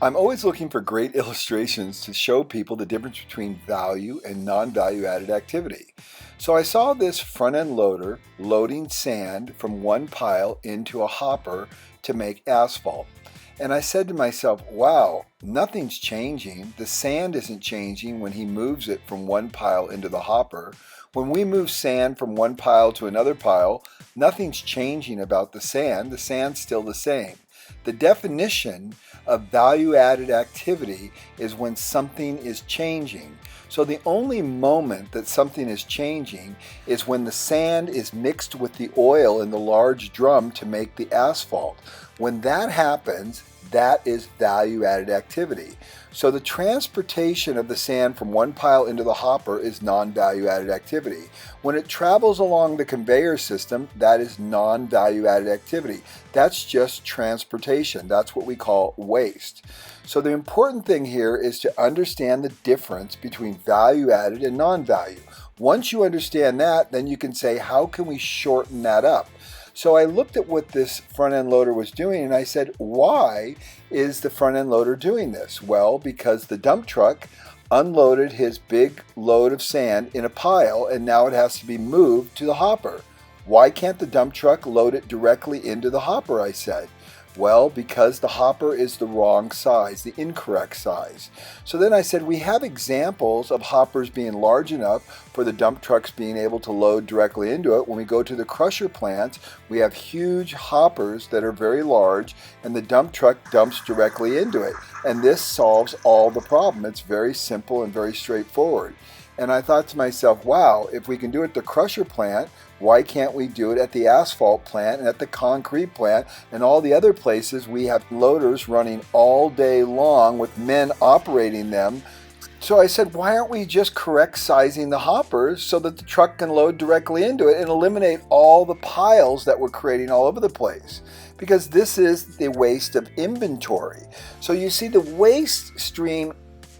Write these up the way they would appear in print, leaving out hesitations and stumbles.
I'm always looking for great illustrations to show people the difference between value and non-value added activity. So I saw this front-end loader loading sand from one pile into a hopper to make asphalt. And I said to myself, wow, nothing's changing. The sand isn't changing when he moves it from one pile into the hopper. When we move sand from one pile to another pile, nothing's changing about the sand. The sand's still the same. The definition of value-added activity is when something is changing. So the only moment that something is changing is when the sand is mixed with the oil in the large drum to make the asphalt. When that happens, that is value-added activity. So the transportation of the sand from one pile into the hopper is non-value-added activity. When it travels along the conveyor system, that is non-value-added activity. That's just transportation. That's what we call waste. So the important thing here is to understand the difference between value-added and non-value. Once you understand that, then you can say, how can we shorten that up? So I looked at what this front-end loader was doing and I said, why is the front-end loader doing this? Well, because the dump truck unloaded his big load of sand in a pile and now it has to be moved to the hopper. Why can't the dump truck load it directly into the hopper, I said. Well, because the hopper is the wrong size, the incorrect size. So then I said, we have examples of hoppers being large enough for the dump trucks being able to load directly into it. When we go to the crusher plants, we have huge hoppers that are very large and the dump truck dumps directly into it. And this solves all the problem. It's very simple and very straightforward. And I thought to myself, wow, if we can do it at the crusher plant, why can't we do it at the asphalt plant and at the concrete plant and all the other places we have loaders running all day long with men operating them? So I said, why aren't we just correct sizing the hoppers so that the truck can load directly into it and eliminate all the piles that we're creating all over the place? Because this is the waste of inventory. So you see, the waste stream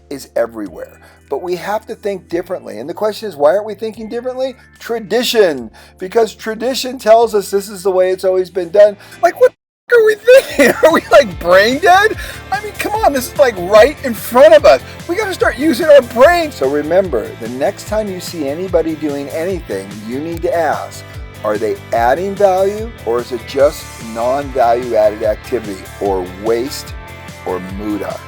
is everywhere, but we have to think differently. And the question is, why aren't we thinking differently? Tradition, because tradition tells us this is the way it's always been done. Like, what are we thinking? Are we like brain dead? I mean, come on, this is like right in front of us. We got to start using our brains. So remember, the next time you see anybody doing anything, you need to ask, are they adding value or is it just non-value added activity or waste or muda?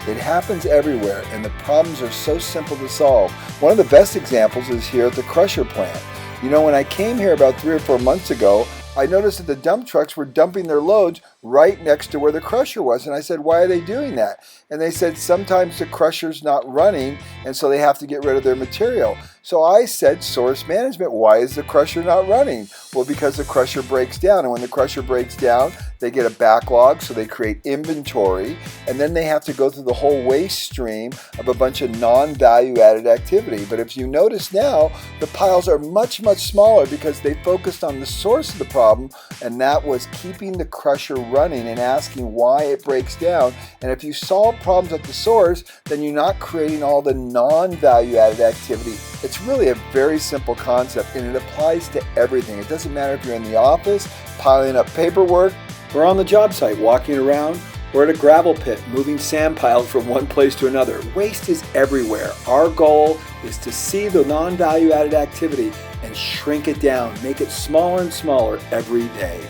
It happens everywhere, and the problems are so simple to solve. One of the best examples is here at the crusher plant. You know, when I came here about 3 or 4 months ago, I noticed that the dump trucks were dumping their loads right next to where the crusher was. And I said, why are they doing that? And they said, sometimes the crusher's not running, and so they have to get rid of their material. So I said, source management, why is the crusher not running? Well, because the crusher breaks down. And when the crusher breaks down, they get a backlog, so they create inventory. And then they have to go through the whole waste stream of a bunch of non-value added activity. But if you notice now, the piles are much, much smaller because they focused on the source of the problem, and that was keeping the crusher running and asking why it breaks down. And if you solve problems at the source, then you're not creating all the non-value added activity. It's really a very simple concept, and it applies to everything. It doesn't matter if you're in the office piling up paperwork, or on the job site walking around, or at a gravel pit moving sand piles from one place to another. Waste is everywhere. Our goal is to see the non-value added activity and shrink it down, make it smaller and smaller every day.